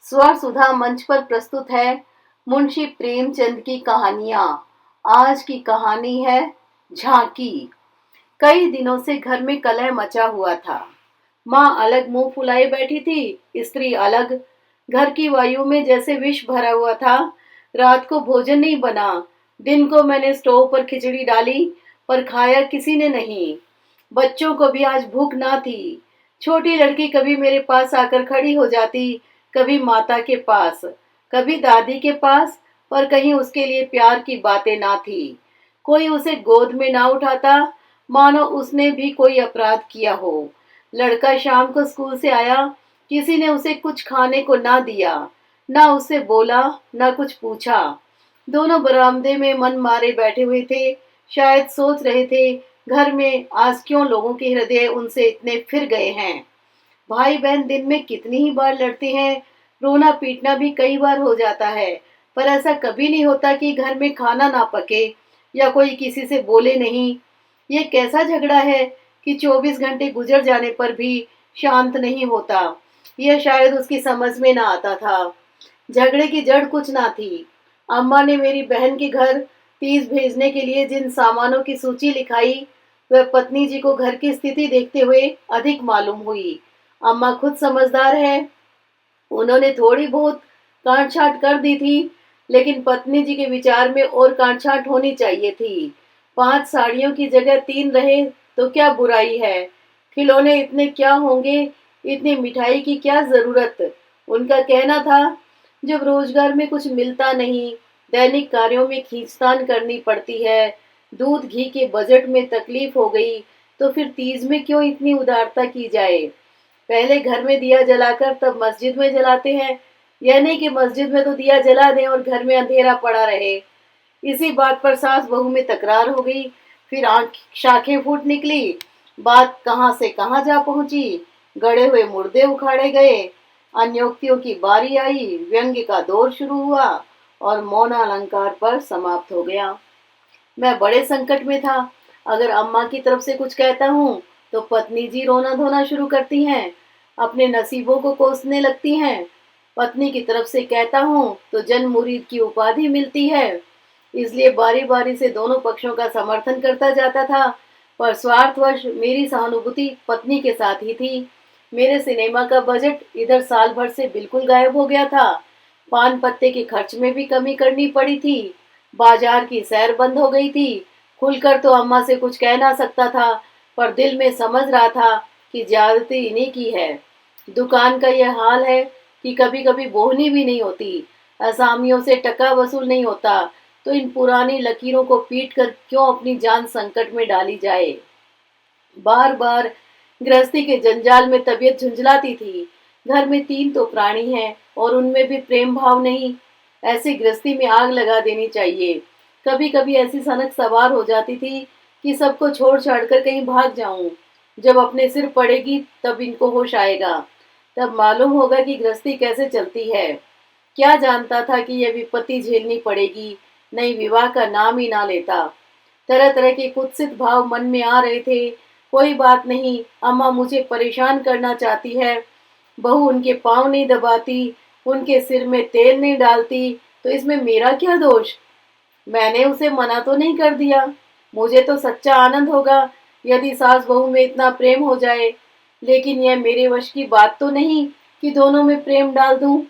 स्वर सुधा मंच पर प्रस्तुत है मुंशी प्रेमचंद की कहानियां। आज की कहानी है झांकी। कई दिनों से घर में कलह मचा हुआ था। माँ अलग मुंह फुलाए बैठी थी, स्त्री अलग। घर की वायु में जैसे विष भरा हुआ था। रात को भोजन नहीं बना। दिन को मैंने स्टोव पर खिचड़ी डाली, पर खाया किसी ने नहीं। बच्चों को भी आज भूख ना थी। छोटी लड़की कभी मेरे पास आकर खड़ी हो जाती, कभी माता के पास, कभी दादी के पास, पर कहीं उसके लिए प्यार की बातें ना थी। कोई उसे गोद में ना उठाता, मानो उसने भी कोई अपराध किया हो। लड़का शाम को स्कूल से आया, किसी ने उसे कुछ खाने को ना दिया, ना उससे बोला, ना कुछ पूछा। दोनों बरामदे में मन मारे बैठे हुए थे। शायद सोच रहे थे, घर में आज क्यों लोगों के हृदय उनसे इतने फिर गए हैं। भाई बहन दिन में कितनी ही बार लड़ते हैं, रोना पीटना भी कई बार हो जाता है, पर ऐसा कभी नहीं होता कि घर में खाना ना पके या कोई किसी से बोले नहीं। ये कैसा झगड़ा है कि 24 घंटे गुजर जाने पर भी शांत नहीं होता। यह शायद उसकी समझ में ना आता था। झगड़े की जड़ कुछ ना थी। अम्मा ने मेरी बहन के घर तीज भेजने के लिए जिन सामानों की सूची लिखाई, वह पत्नी जी को घर की स्थिति देखते हुए अधिक मालूम हुई। अम्मा खुद समझदार है, उन्होंने थोड़ी बहुत काट छाट कर दी थी, लेकिन पत्नी जी के विचार में और काट छाट होनी चाहिए थी। 5 साड़ियों की जगह 3 रहे तो क्या बुराई है। खिलौने इतने क्या होंगे, इतनी मिठाई की क्या जरूरत। उनका कहना था, जब रोजगार में कुछ मिलता नहीं, दैनिक कार्यों में खींचतान करनी पड़ती है, दूध घी के बजट में तकलीफ हो गई, तो फिर तीज में क्यों इतनी उदारता की जाए। पहले घर में दिया जलाकर तब मस्जिद में जलाते हैं। यह नहीं कि मस्जिद में तो दिया जला दें और घर में अंधेरा पड़ा रहे। इसी बात पर सास बहू में तकरार हो गई। फिर आंख शाखें फूट निकली। बात कहाँ से कहाँ जा पहुंची। गड़े हुए मुर्दे उखाड़े गए। अन्योक्तियों की बारी आई। व्यंग्य का दौर शुरू हुआ और मौन अलंकार पर समाप्त हो गया। मैं बड़े संकट में था। अगर अम्मा की तरफ से कुछ कहता हूँ तो पत्नी जी रोना धोना शुरू करती हैं, अपने नसीबों को कोसने लगती हैं। पत्नी की तरफ से कहता हूँ तो जन मुरीद की उपाधि मिलती है। इसलिए बारी बारी से दोनों पक्षों का समर्थन करता जाता था, पर स्वार्थवश मेरी सहानुभूति पत्नी के साथ ही थी। मेरे सिनेमा का बजट इधर साल भर से बिल्कुल गायब हो गया था। पान पत्ते के खर्च में भी कमी करनी पड़ी थी। बाजार की सैर बंद हो गई थी। खुलकर तो अम्मा से कुछ कह ना सकता था, पर दिल में समझ रहा था कि ज्यादती इन्हीं की है। दुकान का यह हाल है कि कभी कभी बोहनी भी नहीं होती, असामियों से टका वसूल नहीं होता, तो इन पुरानी लकीरों को पीट कर क्यों अपनी जान संकट में डाली जाए। बार बार गृहस्थी के जंजाल में तबीयत झुंझलाती थी। घर में 3 तो प्राणी हैं और उनमें भी प्रेम भाव नहीं। ऐसी गृहस्थी में आग लगा देनी चाहिए। कभी कभी ऐसी सनक सवार हो जाती थी कि सबको छोड़ छाड़ कर कहीं भाग जाऊं। जब अपने सिर पड़ेगी तब इनको होश आएगा, तब मालूम होगा कि गृहस्थी कैसे चलती है। क्या जानता था कि यह विपत्ति झेलनी पड़ेगी, नहीं विवाह का नाम ही ना लेता। तरह तरह के कुत्सित भाव मन में आ रहे थे। कोई बात नहीं, अम्मा मुझे परेशान करना चाहती है, बहू उनके पाँव नहीं दबाती, उनके सिर में तेल नहीं डालती, तो इसमें मेरा क्या दोष। मैंने उसे मना तो नहीं कर दिया। मुझे तो सच्चा आनंद होगा यदि सास बहू में इतना प्रेम हो जाए, लेकिन यह मेरे वश की बात तो नहीं कि दोनों में प्रेम डाल दूं।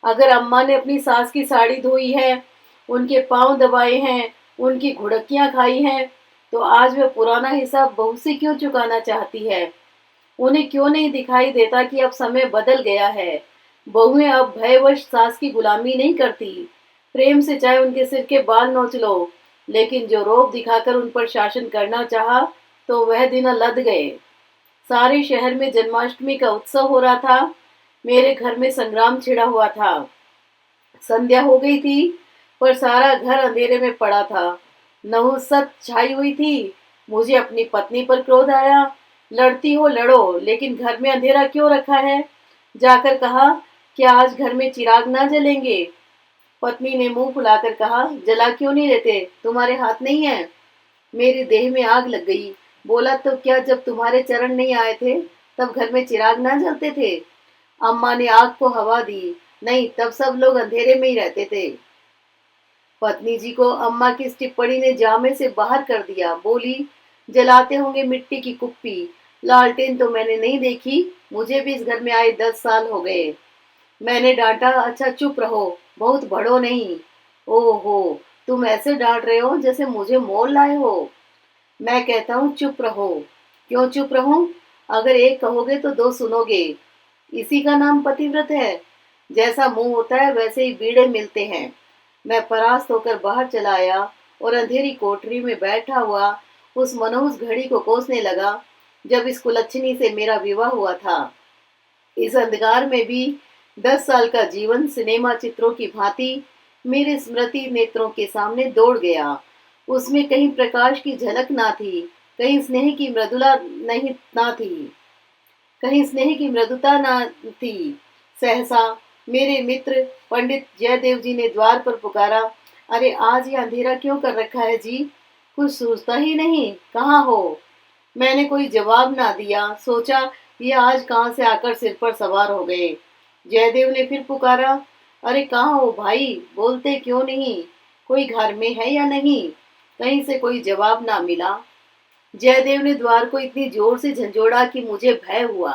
अगर अम्मा ने अपनी सास की साड़ी धोई है, उनके पाँव दबाए हैं, उनकी घुड़कियां खाई हैं, तो आज वह पुराना हिसाब बहू से क्यों चुकाना चाहती है। उन्हें क्यों नहीं दिखाई देता कि अब समय बदल गया है। बहुएं अब भयवश सास की गुलामी नहीं करती। प्रेम से चाहे उनके सिर के बाल नोच लो, लेकिन जो रोब दिखाकर उन पर शासन करना चाहा, तो वह दिन लद गए। सारे शहर में जन्माष्टमी का उत्सव हो रहा था। मेरे घर में संग्राम छिड़ा हुआ था। संध्या हो गई थी, पर सारा घर अंधेरे में पड़ा था। नहुसत छाई हुई थी। मुझे अपनी पत्नी पर क्रोध आया। लड़ती हो लड़ो, लेकिन घर में अंधेरा क्यों रखा है। जाकर कहा, क्या आज घर में चिराग ना जलेंगे। पत्नी ने मुंह फुलाकर कहा, जला क्यों नहीं लेते, तुम्हारे हाथ नहीं है। मेरी देह में आग लग गई। बोला, तो क्या जब तुम्हारे चरण नहीं आए थे तब घर में चिराग ना जलते थे। अम्मा ने आग को हवा दी। नहीं, तब सब लोग अंधेरे में ही रहते थे। पत्नी जी को अम्मा की इस टिप्पणी ने जामे से बाहर कर दिया। बोली, जलाते होंगे मिट्टी की कुप्पी, लालटेन तो मैंने नहीं देखी, मुझे भी इस घर में आए 10 साल हो गए। मैंने डांटा, अच्छा चुप रहो, बहुत बड़ो नहीं। ओहो, तुम ऐसे डांट रहे हो जैसे मुझे मोल लाए हो। मैं कहता हूँ चुप रहो। क्यों चुप रहूं? अगर एक कहोगे तो दो सुनोगे। इसी का नाम पतिव्रत है। जैसा मुंह होता है वैसे ही बीड़े मिलते हैं। मैं परास्त होकर बाहर चला आया और अंधेरी कोठरी में बैठा हुआ उस मनहूस घड़ी को कोसने लगा जब इस कुलच्छनी से मेरा विवाह हुआ था। इस अंधकार में भी 10 साल का जीवन सिनेमा चित्रों की भांति मेरे स्मृति नेत्रों के सामने दौड़ गया। उसमें कहीं प्रकाश की झलक ना थी, कहीं स्नेह की मृदुला नहीं ना थी, कहीं स्नेह की मृदुता ना थी। सहसा मेरे मित्र पंडित जयदेव जी ने द्वार पर पुकारा, अरे आज ये अंधेरा क्यों कर रखा है जी? कुछ सूझता ही नहीं, कहाँ हो? मैंने कोई जवाब ना दिया। सोचा ये आज कहाँ से आकर सिर पर सवार हो गए। जयदेव ने फिर पुकारा, अरे कहाँ हो भाई, बोलते क्यों नहीं? कोई घर में है या नहीं? कहीं से कोई जवाब ना मिला। जयदेव ने द्वार को इतनी जोर से झंझोड़ा कि मुझे भय हुआ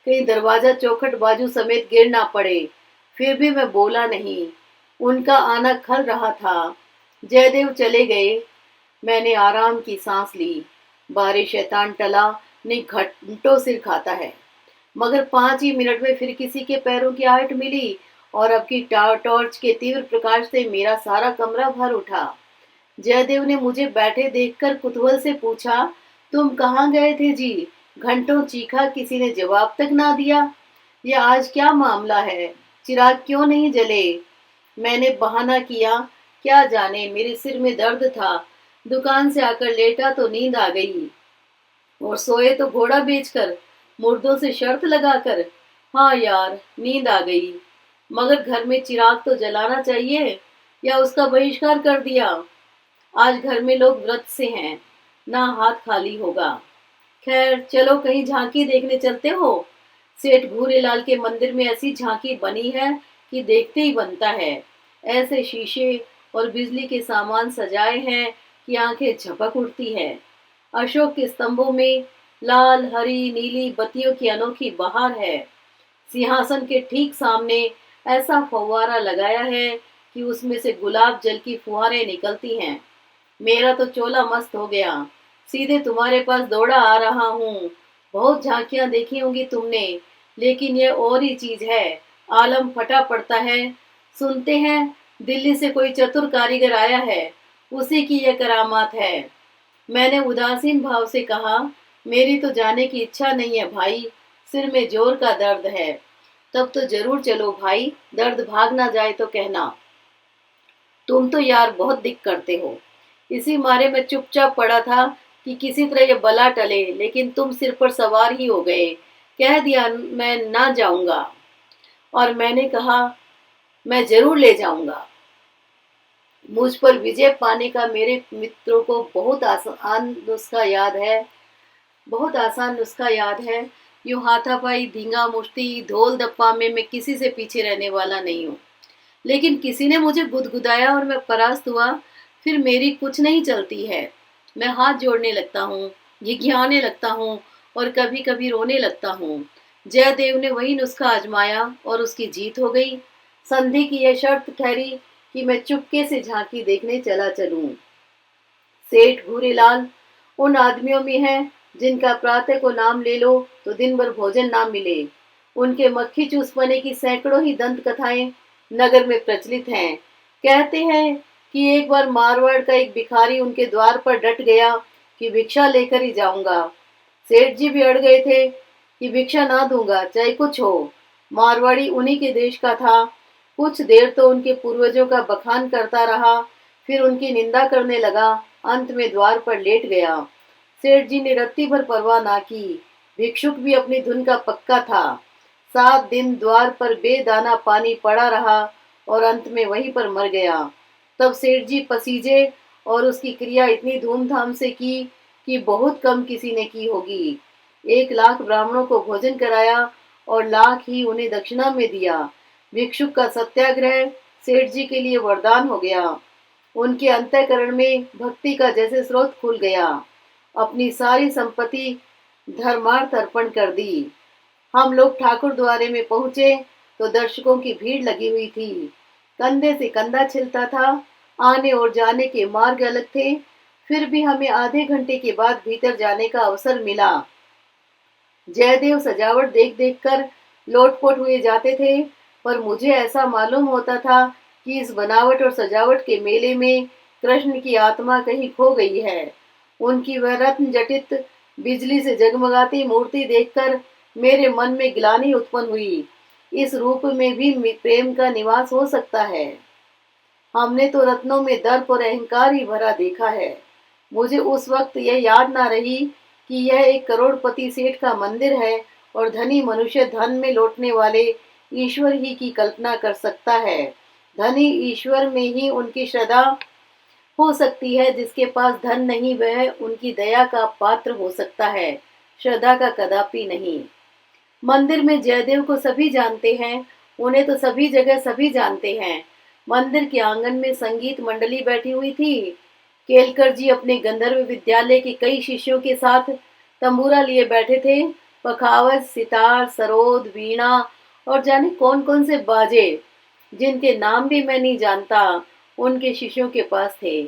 कहीं दरवाजा चौखट बाजू समेत गिर ना पड़े। फिर भी मैं बोला नहीं। उनका आना खल रहा था। जयदेव चले गए। मैंने आराम की सांस ली। बारिश शैतान टला ने घंटों सिर खाता है, मगर 5 ही मिनट में फिर किसी के पैरों की आहट मिली और अब की टॉर्च के तीव्र प्रकाश से मेरा सारा कमरा भर उठा। जयदेव ने मुझे बैठे देखकर कुतूहल से पूछा, तुम कहाँ गए थे जी? घंटों चीखा, किसी ने जवाब तक ना दिया। ये आज क्या मामला है? चिराग क्यों नहीं जले? मैंने बहाना किया, क्या जाने, मेरे सिर में दर्द था। दुकान से आकर लेटा तो नींद आ गई और सोए तो घोड़ा बेचकर, मुर्दों से शर्त लगाकर। हाँ यार, नींद आ गई। मगर घर में चिराग तो जलाना चाहिए, या उसका बहिष्कार कर दिया। आज घर में लोग व्रत से हैं, ना हाथ खाली होगा। खैर चलो कहीं झांकी देखने चलते हो। सेठ भूरेलाल के मंदिर में ऐसी झांकी बनी है कि देखते ही बनता है। ऐसे शीशे और बिजली के सामान सजाए हैं कि आंखें झपक उठती है। अशोक के स्तंभों में लाल हरी नीली बत्तियों की अनोखी बहार है। सिंहासन के ठीक सामने ऐसा फव्वारा लगाया है कि उसमें से गुलाब जल की फुहारें निकलती हैं। मेरा तो चोला मस्त हो गया, सीधे तुम्हारे पास दौड़ा आ रहा हूँ। बहुत झांकियां देखी होंगी तुमने, लेकिन यह और ही चीज है। आलम फटा पड़ता है। सुनते हैं दिल्ली से कोई चतुर कारीगर आया है, उसी की यह करामात है। मैंने उदासीन भाव से कहा, मेरी तो जाने की इच्छा नहीं है भाई, सिर में जोर का दर्द है। तब तो जरूर चलो भाई, दर्द भाग ना जाए तो कहना। तुम तो यार बहुत दिक करते हो। इसी मारे मैं चुपचाप पड़ा था कि किसी तरह ये बला टले, लेकिन तुम सिर पर सवार ही हो गए। कह दिया मैं ना जाऊंगा, और मैंने कहा मैं जरूर ले जाऊंगा। मुझ पर विजय पाने का मेरे मित्रों को बहुत आसान नुस्खा याद है। यूं हाथापाई धींगा मुश्ती धोल दप्पा में मैं किसी से पीछे रहने वाला नहीं हूँ। लेकिन किसी ने मुझे गुदगुदाया और मैं परास्त हुआ, फिर मेरी कुछ नहीं चलती है। मैं हाथ जोड़ने लगता हूँ, घिघियाने लगता हूँ और कभी कभी रोने लगता हूँ। जयदेव ने वही नुस्खा आजमाया और उसकी जीत हो गई। संधि की यह शर्त ठहरी कि मैं चुपके से झांकी देखने चला चलूं। सेठ भूरेलाल उन आदमियों में है जिनका प्रातः को नाम ले लो तो दिन भर भोजन ना मिले। उनके मक्खी चूसपने की सैकड़ों ही दंत कथाएं नगर में प्रचलित हैं। कहते हैं कि एक बार मारवाड़ का एक भिखारी उनके द्वार पर डट गया कि भिक्षा लेकर ही जाऊंगा। सेठ जी भी अड़ गए थे कि भिक्षा ना दूंगा चाहे कुछ हो। मारवाड़ी उन्हीं के देश का था। कुछ देर तो उनके पूर्वजों का बखान करता रहा, फिर उनकी निंदा करने लगा। अंत में द्वार पर लेट गया। सेठ जी ने रत्ती भर परवाह ना की। भिक्षुक भी अपनी धुन का पक्का था। 7 दिन द्वार पर बेदाना पानी पड़ा रहा और अंत में वहीं पर मर गया। तब सेठ जी पसीजे और उसकी क्रिया इतनी धूमधाम से की कि बहुत कम किसी ने की होगी। 1 लाख ब्राह्मणों को भोजन कराया और लाख ही उन्हें दक्षिणा में दिया। भिक्षुक का सत्याग्रह सेठ जी के लिए वरदान हो गया। उनके अंतःकरण में भक्ति का जैसे स्रोत खुल गया। अपनी सारी संपत्ति धर्मार्थ अर्पण कर दी। हम लोग ठाकुर द्वारे में पहुंचे तो दर्शकों की भीड़ लगी हुई थी। कंधे से कंधा छिलता था। आने और जाने के मार्ग अलग थे। फिर भी हमें आधे घंटे के बाद भीतर जाने का अवसर मिला। जयदेव सजावट देख देख कर लोटपोट हुए जाते थे, पर मुझे ऐसा मालूम होता था कि इस बनावट और सजावट के मेले में कृष्ण की आत्मा कहीं खो गई है। उनकी वह रत्न जटित बिजली से जगमगाती मूर्ति देखकर मेरे मन में ग्लानि उत्पन्न हुई। इस रूप में भी प्रेम का निवास हो सकता है। हमने तो रत्नों में दर्प और अहंकार ही भरा देखा है। मुझे उस वक्त यह याद ना रही कि यह एक करोड़पति सेठ का मंदिर है और धनी मनुष्य धन में लौटने वाले ईश्वर ही की कल्पना कर सकता है। धनी ईश्वर में ही उनकी श्रद्धा हो सकती है। जिसके पास धन नहीं वह उनकी दया का पात्र हो सकता है, श्रद्धा का कदापि नहीं। मंदिर में जयदेव को सभी जानते हैं। उन्हें तो सभी जगह सभी जानते हैं। मंदिर के आंगन में संगीत मंडली बैठी हुई थी। केलकर जी अपने गंधर्व विद्यालय के कई शिष्यों के साथ तंबूरा लिए बैठे थे। पखावज, सितार, सरोद, वीणा और जाने कौन कौन से बाजे, जिनके नाम भी मैं नहीं जानता, उनके शिष्यों के पास थे।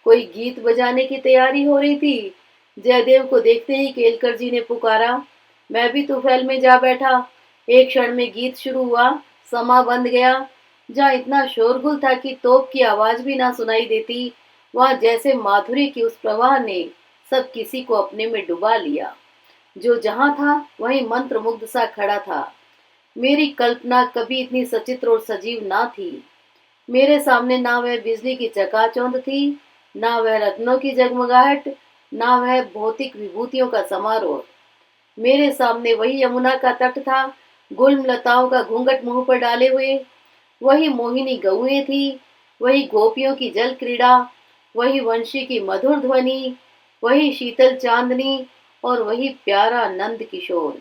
कोई गीत बजाने की तैयारी हो रही थी। जयदेव को देखते ही केलकर जी ने पुकारा। मैं भी तूफैल में जा बैठा। एक क्षण में गीत शुरू हुआ। समा बंध गया। जहाँ इतना शोरगुल था कि तोप की आवाज भी ना सुनाई देती, वहां जैसे माधुरी की उस प्रवाह ने सब किसी को अपने में डुबा लिया। जो जहां था वहीं मंत्र मुग्ध सा खड़ा था। मेरी कल्पना कभी इतनी सचित्र और सजीव ना थी। मेरे सामने ना वह बिजली की चकाचौंध थी, ना वह रत्नों की जगमगाहट, ना वह भौतिक विभूतियों का समारोह। मेरे सामने वही यमुना का तट था, गुल्म लताओं का घूंघट मुंह पर डाले हुए। वही मोहिनी गौएं थी, वही गोपियों की जल क्रीड़ा, वही वंशी की मधुर ध्वनि, वही शीतल चांदनी और वही प्यारा नंद किशोर,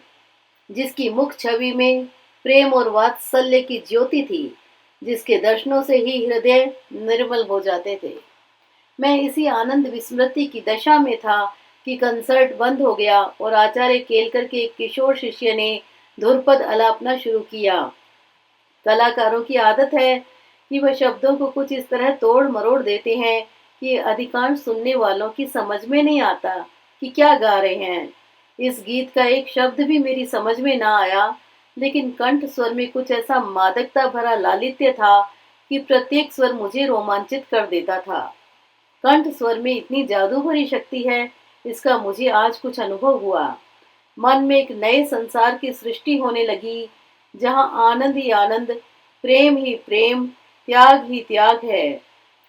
जिसकी मुख छवि में प्रेम और वात्सल्य की ज्योति थी, जिसके दर्शनों से ही हृदय निर्मल हो जाते थे। मैं इसी आनंद विस्मृति की दशा में था कि कंसर्ट बंद हो गया और आचार्य केलकर के एक किशोर शिष्य ने धुरपद अलापना शुरू किया। कलाकारों की आदत है कि वह शब्दों को कुछ इस तरह तोड़ मरोड़ देते हैं कि अधिकांश सुनने वालों की समझ में नहीं आता कि क्या गा रहे हैं। इस गीत का एक शब्द भी मेरी समझ में ना आया, लेकिन कंठ स्वर में कुछ ऐसा मादकता भरा लालित्य था कि प्रत्येक स्वर मुझे रोमांचित कर देता था। कंठ स्वर में इतनी जादू भरी शक्ति है, इसका मुझे आज कुछ अनुभव हुआ। मन में एक नए संसार की सृष्टि होने लगी, जहां आनंद ही आनंद, प्रेम ही प्रेम, त्याग ही त्याग है।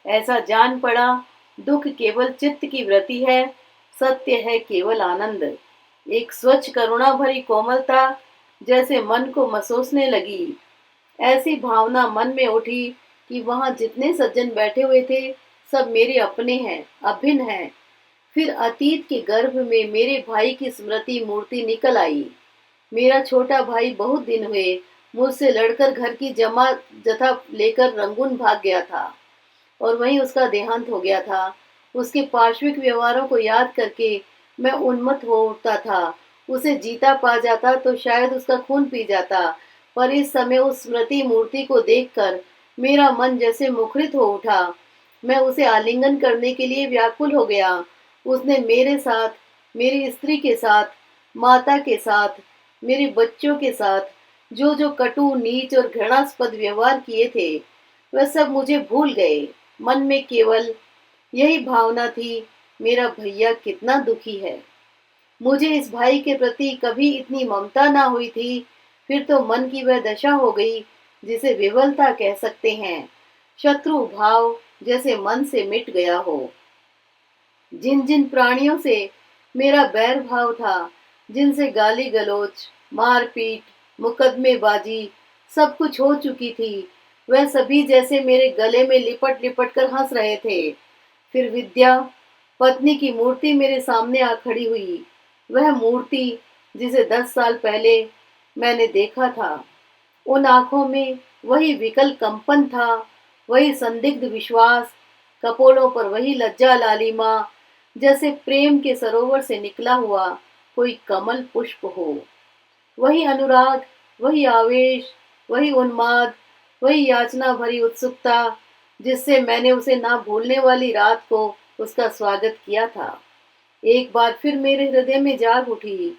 ऐसा जान पड़ा, दुख केवल चित्त की वृत्ति है, सत्य है केवल आनंद। एक स्वच्छ करुणा भरी कोमलता जैसे मन को मसोसने लगी। ऐसी भावना मन में उठी कि वहां जितने सज्जन बैठे हुए थे सब मेरे अपने हैं, अभिन्न हैं। फिर अतीत के गर्भ में मेरे भाई की स्मृति मूर्ति निकल आई। मेरा छोटा भाई बहुत दिन हुए मुझसे लड़कर घर की जमा जथा लेकर रंगून भाग गया था और वहीं उसका देहांत हो गया था। उसके पार्श्विक व्यवहारों को याद करके मैं उन्मत्त हो उठता था। उसे जीता पा जाता तो शायद उसका खून पी जाता, पर इस समय उस स्मृति मूर्ति को देखकर मेरा मन जैसे मुखरित हो उठा। मैं उसे आलिंगन करने के लिए व्याकुल हो गया। उसने मेरे साथ, मेरी स्त्री के साथ, माता के साथ, मेरे बच्चों के साथ जो जो कटु, नीच और घृणास्पद व्यवहार किए थे, वह सब मुझे भूल गए। मन में केवल यही भावना थी, मेरा भैया कितना दुखी है। मुझे इस भाई के प्रति कभी इतनी ममता ना हुई थी। फिर तो मन की वह दशा हो गई जिसे विवलता कह सकते हैं। शत्रु भाव जैसे मन से मिट गया हो। जिन जिन प्राणियों से मेरा बैर भाव था, जिनसे गाली गलौज, मारपीट, मुकदमेबाजी सब कुछ हो चुकी थी, वह सभी जैसे मेरे गले में लिपट लिपट कर हंस रहे थे। फिर विद्या, पत्नी की मूर्ति मेरे सामने आ खड़ी हुई। वह मूर्ति जिसे 10 साल पहले मैंने देखा था। उन आंखों में वही विकल कंपन था, वही संदिग्ध विश्वास, कपोलों पर वही लज्जा लालिमा, जैसे प्रेम के सरोवर से निकला हुआ कोई कमल पुष्प हो। वही अनुराग, वही आवेश, वही उन्माद, वही याचना भरी उत्सुकता, जिससे मैंने उसे ना भूलने वाली रात को उसका स्वागत किया था। एक बार फिर मेरे हृदय में जाग उठी,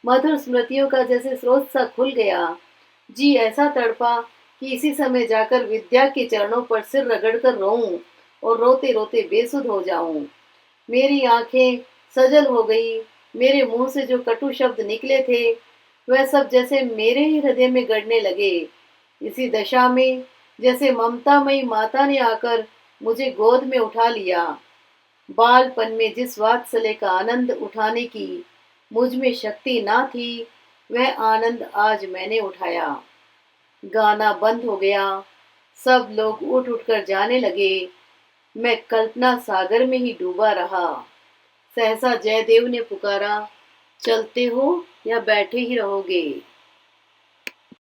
मधुर स्मृतियों का जैसे स्रोत सा खुल गया। जी ऐसा तड़पा कि इसी समय जाकर विद्या के चरणों पर सिर रगड़कर रोऊं और रोते रोते बेसुध हो जाऊं। मेरी आंखें सजल हो गई, मेरे मुंह से जो कटु शब्द निकले थे वह सब जैसे मेरे ही हृदय में गड़ने लगे। इसी दशा में जैसे ममतामयी माता ने आकर मुझे गोद में उठा लिया। बालपन में जिस वात्सल्य का आनंद उठाने की मुझ में शक्ति ना थी, वह आनंद आज मैंने उठाया। गाना बंद हो गया, सब लोग उठ उठकर जाने लगे। मैं कल्पना सागर में ही डूबा रहा। सहसा जयदेव ने पुकारा, चलते हो या बैठे ही रहोगे?